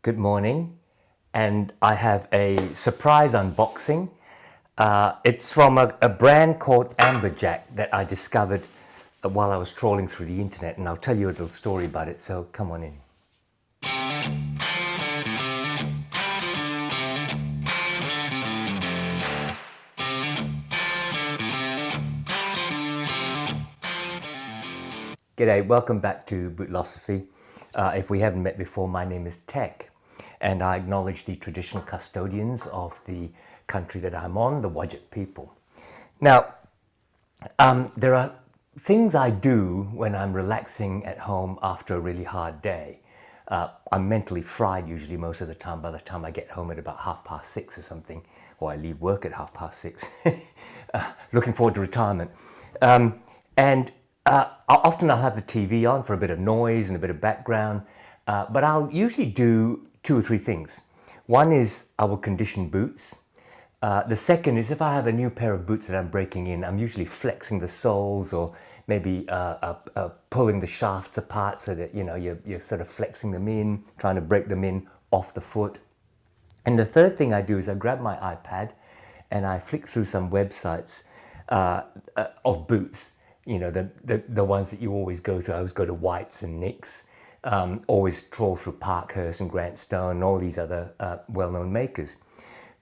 Good morning, and I have a surprise unboxing. It's from a brand called Amberjack that I discovered while I was trawling through the internet, and I'll tell you a little story about it, so come on in. G'day, welcome back to Bootlosophy. If we haven't met before, my name is Tech, and I acknowledge the traditional custodians of the country that I'm on, the Wajik people. Now, there are things I do when I'm relaxing at home after a really hard day. I'm mentally fried usually most of the time by the time I get home at about 6:30 or something, or I leave work at 6:30. Looking forward to retirement. Often I'll have the TV on for a bit of noise and a bit of background, but I'll usually do two or three things. One is I will condition boots. The second is if I have a new pair of boots that I'm breaking in, I'm usually flexing the soles or maybe pulling the shafts apart so that you're sort of flexing them in, trying to break them in off the foot. And the third thing I do is I grab my iPad and I flick through some websites of boots. You know, the ones that you always go to. I always go to White's and Nick's, always trawl through Parkhurst and Grant Stone and all these other well-known makers.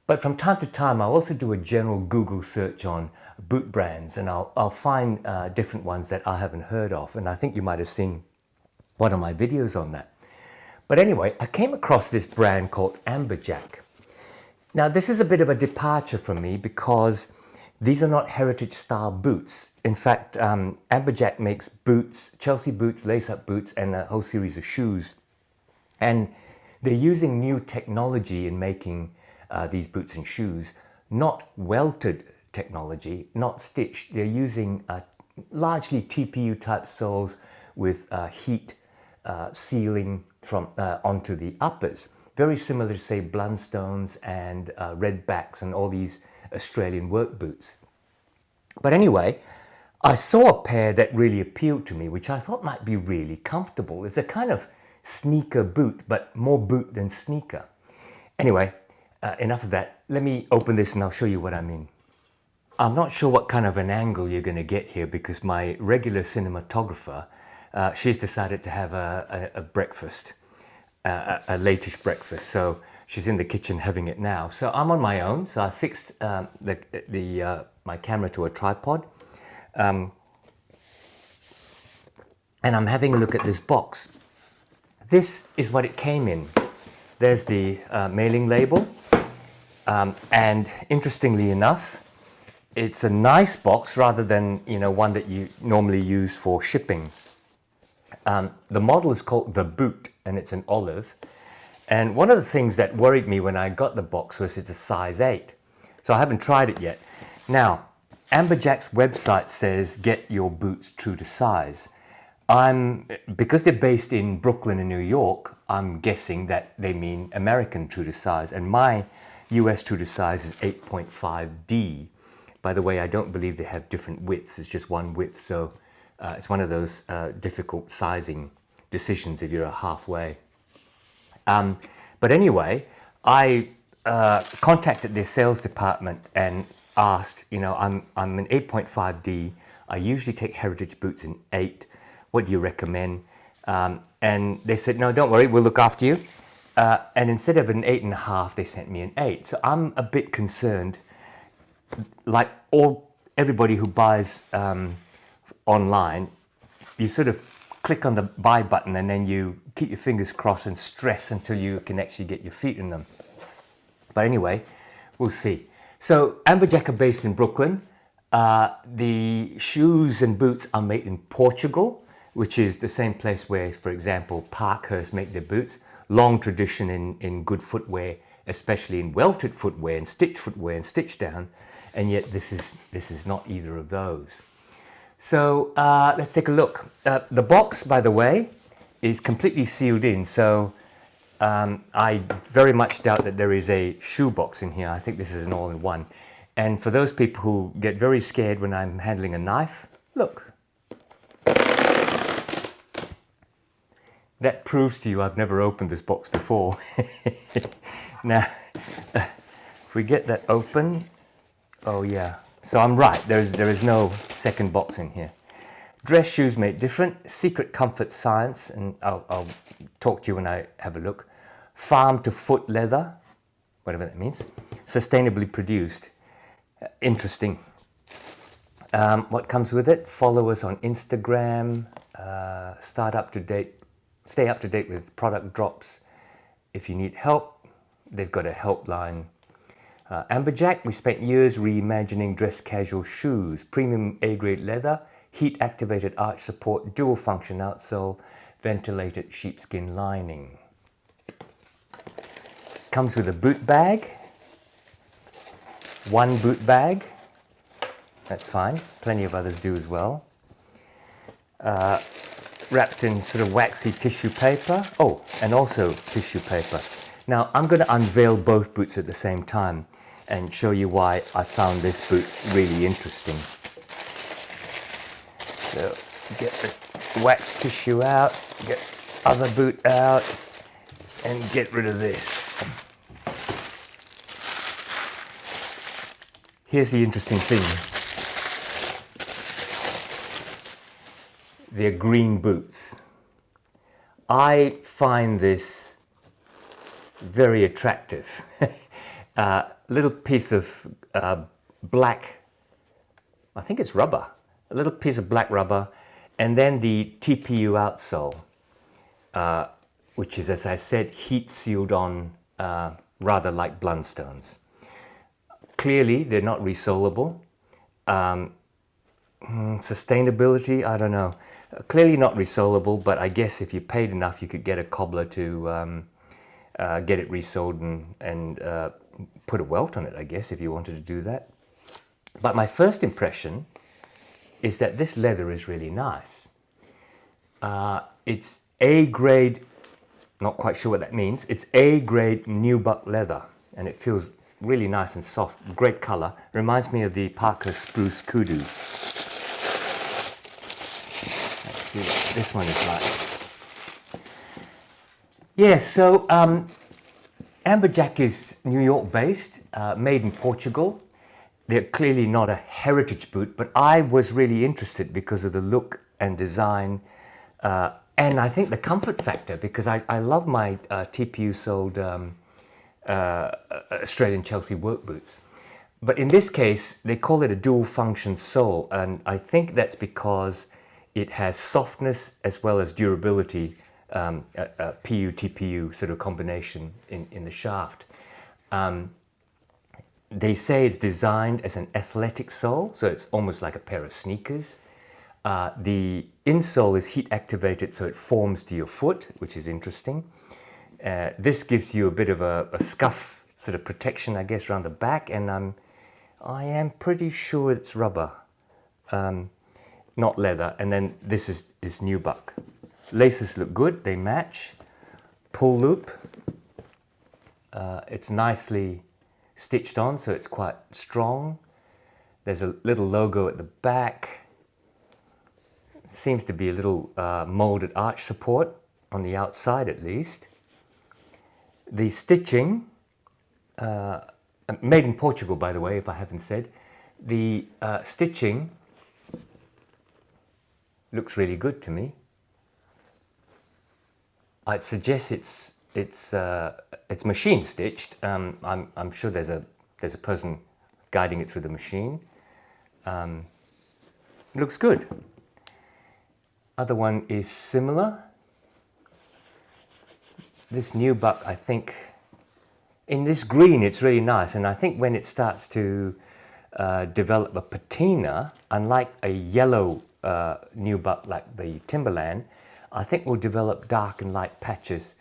But from time to time, I'll also do a general Google search on boot brands, and I'll find different ones that I haven't heard of. And I think you might have seen one of my videos on that. But anyway, I came across this brand called Amberjack. Now, this is a bit of a departure for me because these are not heritage style boots. In fact, Amberjack makes boots, Chelsea boots, lace-up boots, and a whole series of shoes. And they're using new technology in making these boots and shoes, not welted technology, not stitched. They're using largely TPU type soles with heat sealing from onto the uppers. Very similar to, say, Blundstones and Redbacks and all these Australian work boots. But anyway, I saw a pair that really appealed to me, which I thought might be really comfortable. It's a kind of sneaker boot, but more boot than sneaker. Anyway, enough of that. Let me open this and I'll show you what I mean. I'm not sure what kind of an angle you're going to get here because my regular cinematographer, she's decided to have a breakfast, a latish breakfast. So she's in the kitchen having it now. So I'm on my own. So I fixed my camera to a tripod. And I'm having a look at this box. This is what it came in. There's the mailing label. And interestingly enough, it's a nice box rather than one that you normally use for shipping. The model is called The Boot and it's an olive. And one of the things that worried me when I got the box was it's a size 8. So I haven't tried it yet. Now, Amberjack's website says get your boots true to size. Because they're based in Brooklyn and New York, I'm guessing that they mean American true to size. And my US true to size is 8.5D. By the way, I don't believe they have different widths. It's just one width. So it's one of those difficult sizing decisions if you're halfway. But anyway, I contacted their sales department and asked, I'm an 8.5D. I usually take heritage boots in 8. What do you recommend? And they said, no, don't worry, we'll look after you. And instead of an 8.5, they sent me an 8. So I'm a bit concerned, like everybody who buys online, you sort of click on the buy button and then you keep your fingers crossed and stress until you can actually get your feet in them. But anyway, we'll see. So Amberjack are based in Brooklyn. The shoes and boots are made in Portugal, which is the same place where, for example, Parkhurst make their boots. Long tradition in good footwear, especially in welted footwear and stitch down. And yet this is not either of those. So let's take a look. The box, by the way, is completely sealed in. So I very much doubt that there is a shoe box in here. I think this is an all-in-one. And for those people who get very scared when I'm handling a knife, look. That proves to you I've never opened this box before. Now, if we get that open, oh yeah. So I'm right, there is no second box in here. Dress shoes made different, secret comfort science, and I'll talk to you when I have a look. Farm to foot leather, whatever that means. Sustainably produced. Interesting. What comes with it? Follow us on Instagram. Stay up to date with product drops. If you need help, they've got a helpline. Amberjack, we spent years reimagining dress casual shoes. Premium A-grade leather, heat-activated arch support, dual function outsole, ventilated sheepskin lining. Comes with a boot bag. One boot bag. That's fine. Plenty of others do as well. Wrapped in sort of waxy tissue paper. Oh, and also tissue paper. Now, I'm going to unveil both boots at the same time and show you why I found this boot really interesting. So, get the wax tissue out, get other boot out, and get rid of this. Here's the interesting thing. They're green boots. I find this very attractive. Little piece of black, I think it's rubber, a little piece of black rubber, and then the TPU outsole, which is, as I said, heat sealed on, rather like Blundstones. Clearly, they're not resolable. Sustainability, I don't know. Clearly not resolable, but I guess if you paid enough, you could get a cobbler to get it resoled and put a welt on it, I guess, if you wanted to do that. But my first impression is that this leather is really nice. It's A-grade, not quite sure what that means. It's A-grade Nubuck leather, and it feels really nice and soft. Great color. Reminds me of the Parker Spruce Kudu. Let's see what this one is like. Yeah, so Amberjack is New York based, made in Portugal. They're clearly not a heritage boot, but I was really interested because of the look and design, and I think the comfort factor, because I love my TPU soled Australian Chelsea work boots. But in this case, they call it a dual function sole, and I think that's because it has softness as well as durability, a PU-TPU sort of combination in the shaft. They say it's designed as an athletic sole, so it's almost like a pair of sneakers. The insole is heat activated, so it forms to your foot, which is interesting. This gives you a bit of a scuff sort of protection, I guess, around the back, and I am pretty sure it's rubber, not leather. And then this is Nubuck. Laces look good, they match. Pull loop, it's nicely stitched on, so it's quite strong. There's a little logo at the back. Seems to be a little molded arch support on the outside at least. The stitching, made in Portugal, by the way, if I haven't said, the stitching looks really good to me. I'd suggest it's machine stitched. I'm sure there's a person guiding it through the machine. Looks good. Other one is similar. This Nubuck, I think, in this green, it's really nice. And I think when it starts to develop a patina, unlike a yellow Nubuck like the Timberland, I think we'll develop dark and light patches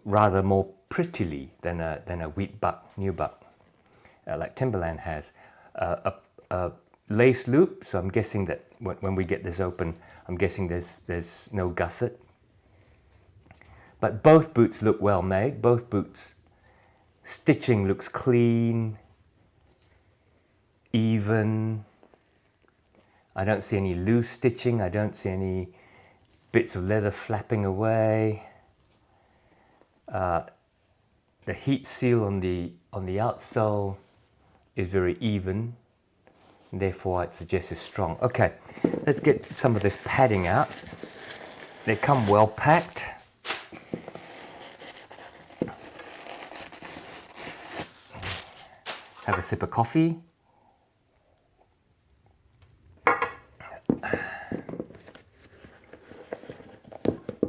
rather more prettily than a wheat buck Nubuck like Timberland has. A lace loop, so I'm guessing that when we get this open, I'm guessing there's no gusset. But both boots look well made. Both boots, stitching looks clean, even. I don't see any loose stitching. I don't see any bits of leather flapping away. The heat seal on the outsole is very even, and therefore it suggests it's strong. Okay, let's get some of this padding out. They come well packed. Have a sip of coffee.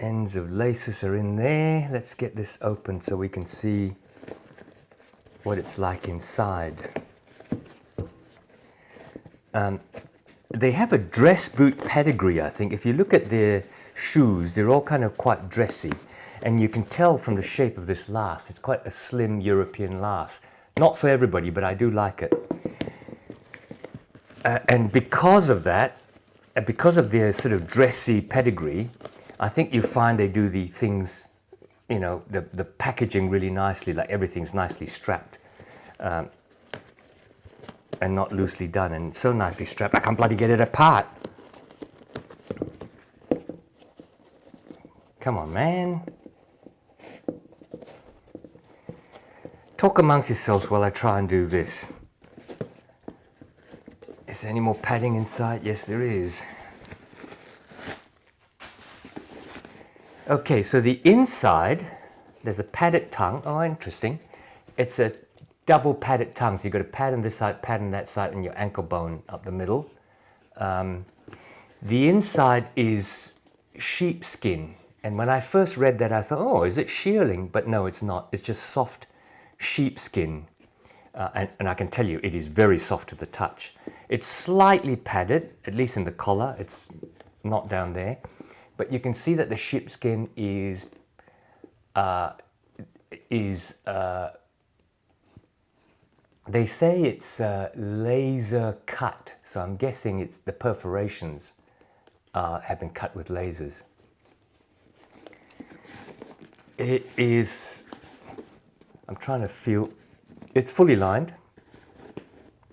Ends of laces are in there. Let's get this open so we can see what it's like inside. They have a dress boot pedigree, I think. If you look at their shoes, they're all kind of quite dressy. And you can tell from the shape of this last, it's quite a slim European last. Not for everybody, but I do like it. And because of that, because of their sort of dressy pedigree, I think you find they do the things, you know, the packaging really nicely, like everything's nicely strapped and not loosely done, and so nicely strapped I can't bloody get it apart. Come on, man. Talk amongst yourselves while I try and do this. Is there any more padding inside? Yes, there is. Okay, so the inside, there's a padded tongue. Oh, interesting. It's a double padded tongue. So you've got a pad on this side, pad on that side, and your ankle bone up the middle. The inside is sheepskin. And when I first read that, I thought, oh, is it shearling? But no, it's not. It's just soft sheepskin. And I can tell you, it is very soft to the touch. It's slightly padded, at least in the collar. It's not down there. But you can see that the sheepskin is they say it's laser cut. So I'm guessing it's the perforations have been cut with lasers. It is, I'm trying to feel, it's fully lined.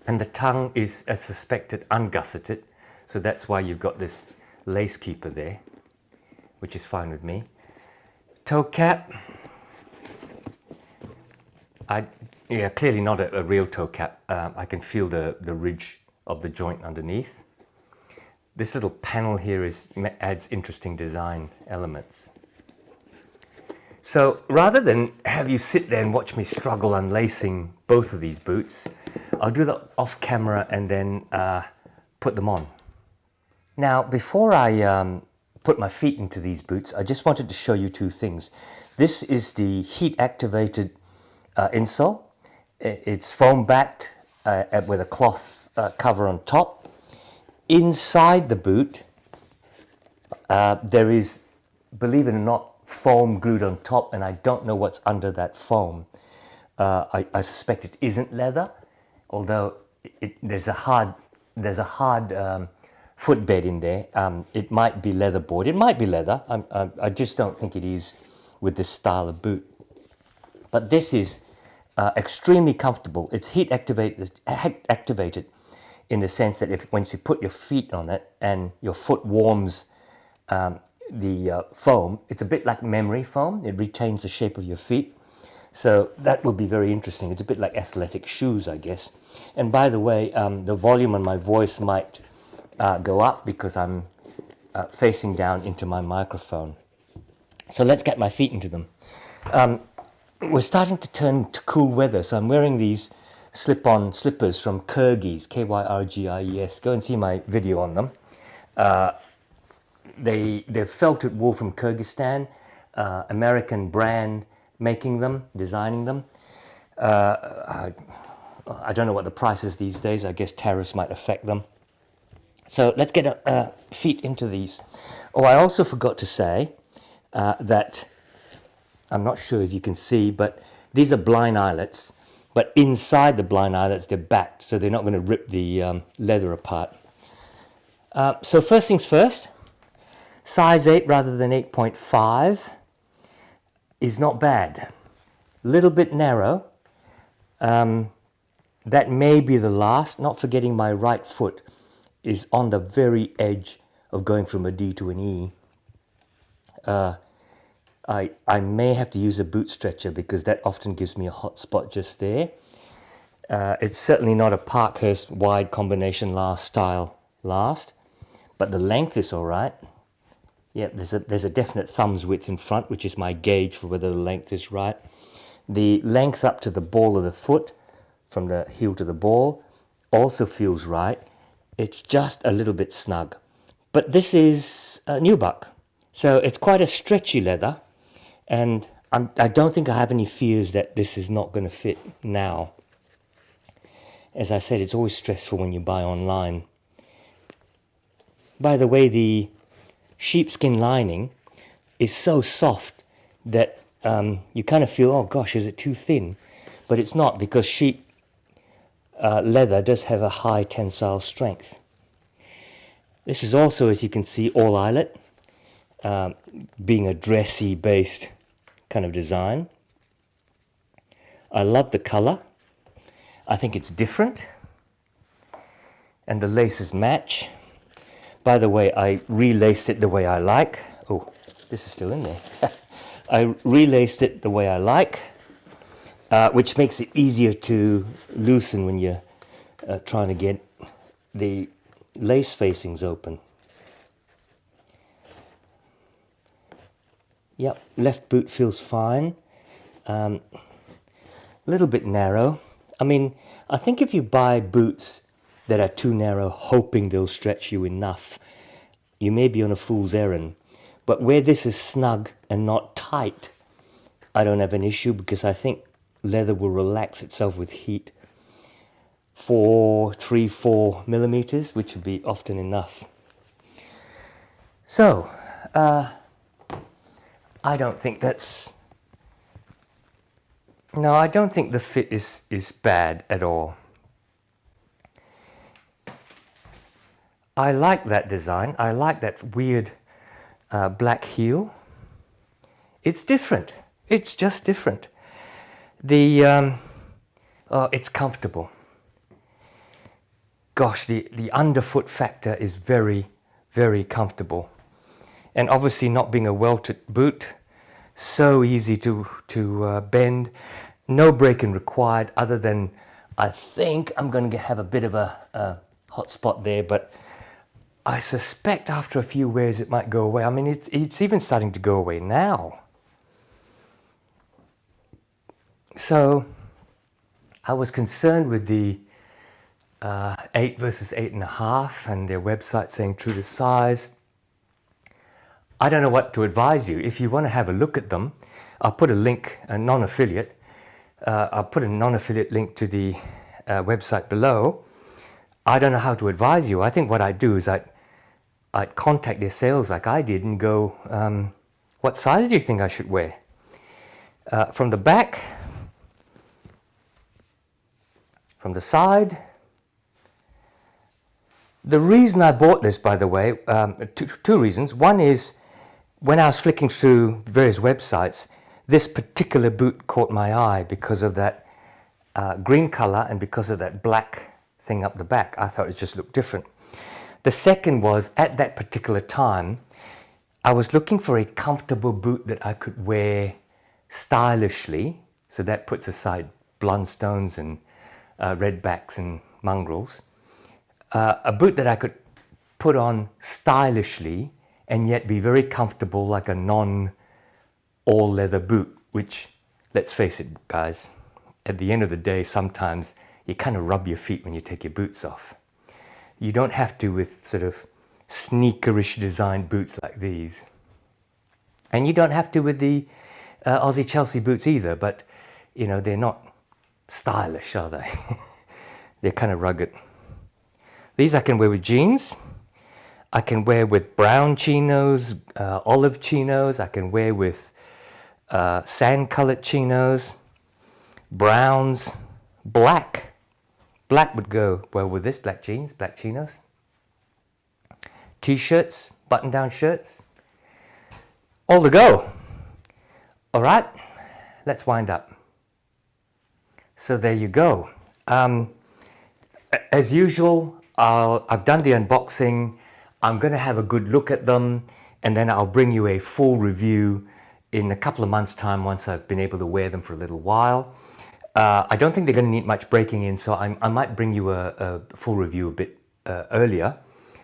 And the tongue is, as suspected, ungusseted. So that's why you've got this lace keeper there, which is fine with me. Toe cap. Yeah, clearly not a real toe cap. I can feel the ridge of the joint underneath. This little panel here adds interesting design elements. So rather than have you sit there and watch me struggle unlacing both of these boots, I'll do that off camera and then put them on. Now, before I put my feet into these boots, I just wanted to show you two things. This is the heat-activated insole. It's foam-backed with a cloth cover on top. Inside the boot, there is, believe it or not, foam glued on top, and I don't know what's under that foam. I suspect it isn't leather, although there's a hard footbed in there. It might be leather board. It might be leather. I just don't think it is with this style of boot. But this is extremely comfortable. It's heat activated in the sense that once you put your feet on it and your foot warms the foam, it's a bit like memory foam. It retains the shape of your feet. So that would be very interesting. It's a bit like athletic shoes, I guess. And by the way, the volume on my voice might go up because I'm facing down into my microphone. So let's get my feet into them. We're starting to turn to cool weather, so I'm wearing these slip-on slippers from Kyrgyz, K-Y-R-G-I-E-S. Go and see my video on them. They're felted wool from Kyrgyzstan, American brand making them, designing them. I don't know what the price is these days. I guess tariffs might affect them. So let's get feet into these. Oh, I also forgot to say that, I'm not sure if you can see, but these are blind eyelets. But inside the blind eyelets, they're backed, so they're not going to rip the leather apart. So first things first, size 8 rather than 8.5 is not bad. Little bit narrow. That may be the last, not forgetting my right foot is on the very edge of going from a D to an E. I may have to use a boot stretcher because that often gives me a hot spot just there. It's certainly not a Parkhurst wide combination style last, but the length is all right. Yeah, there's a definite thumb's width in front, which is my gauge for whether the length is right. The length up to the ball of the foot, from the heel to the ball, also feels right. It's just a little bit snug. But this is Nubuck, so it's quite a stretchy leather, and I don't think I have any fears that this is not going to fit now. As I said, it's always stressful when you buy online. By the way, the sheepskin lining is so soft that you kind of feel, oh gosh, is it too thin? But it's not, because sheep leather does have a high tensile strength. This is also, as you can see, all eyelet, being a dressy based kind of design. I love the color. I think it's different, and the laces match. By the way, I relaced it the way I like. Oh, this is still in there. I relaced it the way I like, which makes it easier to loosen when you're trying to get the lace facings open. Yep, left boot feels fine. A little bit narrow. I mean, I think if you buy boots that are too narrow, hoping they'll stretch you enough, you may be on a fool's errand. But where this is snug and not tight, I don't have an issue, because I think leather will relax itself with heat. 4 millimeters, which would be often enough. So, I don't think that's... No, I don't think the fit is bad at all. I like that design. I like that weird black heel. It's different. It's just different. It's comfortable. Gosh, the underfoot factor is very, very comfortable. And obviously, not being a welted boot, so easy to bend. No break-in required, other than I think I'm going to have a bit of a hot spot there, but I suspect after a few wears it might go away. I mean, it's even starting to go away now. So I was concerned with the 8 versus 8.5 and their website saying true to size. I don't know what to advise you. If you want to have a look at them, I'll put a link, a non-affiliate. I'll put a non-affiliate link to the website below. I don't know how to advise you. I think what I'd do is I'd contact their sales like I did and go, what size do you think I should wear? From the back, from the side. The reason I bought this, by the way, two reasons. One is, when I was flicking through various websites, this particular boot caught my eye because of that green color and because of that black thing up the back. I thought it just looked different. The second was, at that particular time, I was looking for a comfortable boot that I could wear stylishly. So that puts aside blundstones and redbacks and mongrels. A boot that I could put on stylishly and yet be very comfortable, like a non-all leather boot, which, let's face it, guys, at the end of the day, sometimes you kind of rub your feet when you take your boots off. You don't have to with sort of sneakerish designed boots like these. And you don't have to with the Aussie Chelsea boots either, but, you know, they're not stylish, are they? They're kind of rugged. These I can wear with jeans. I can wear with brown chinos, olive chinos. I can wear with sand-colored chinos, browns, black. Black would go well with this, black jeans, black chinos. T-shirts, button-down shirts. All to go. All right, let's wind up. So there you go. As usual, I've done the unboxing. I'm going to have a good look at them, and then I'll bring you a full review in a couple of months' time, once I've been able to wear them for a little while. I don't think they're going to need much breaking in, so I might bring you a full review a bit earlier,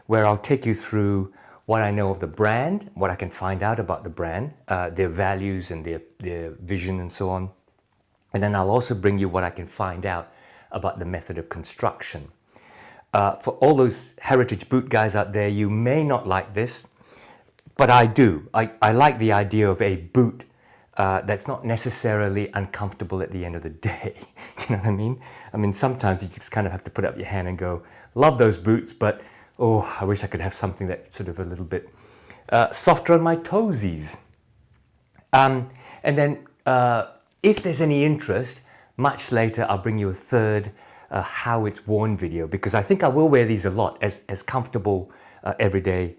where I'll take you through what I know of the brand, what I can find out about the brand, their values and their vision and so on. And then I'll also bring you what I can find out about the method of construction. For all those heritage boot guys out there, you may not like this, but I do. I like the idea of a boot that's not necessarily uncomfortable at the end of the day. You know what I mean? I mean, sometimes you just kind of have to put up your hand and go, love those boots, but oh, I wish I could have something that's sort of a little bit softer on my toesies. And then if there's any interest, much later I'll bring you a third how it's worn video, because I think I will wear these a lot as comfortable everyday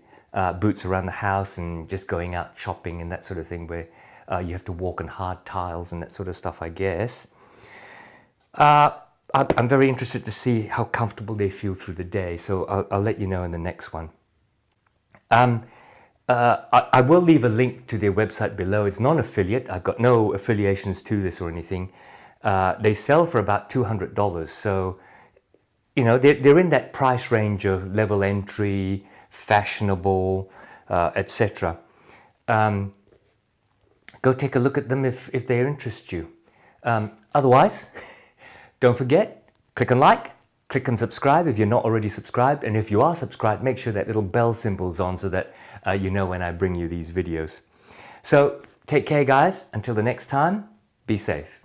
boots around the house and just going out shopping and that sort of thing, where you have to walk on hard tiles and that sort of stuff, I guess. I'm very interested to see how comfortable they feel through the day, so I'll let you know in the next one. I will leave a link to their website below. It's non-affiliate. I've got no affiliations to this or anything. They sell for about $200, so you know they're in that price range of level entry, fashionable, etc. Go take a look at them if they interest you. Otherwise, don't forget, click on like, click on subscribe if you're not already subscribed, and if you are subscribed, make sure that little bell symbol's on so that you know when I bring you these videos. So take care, guys. Until the next time, be safe.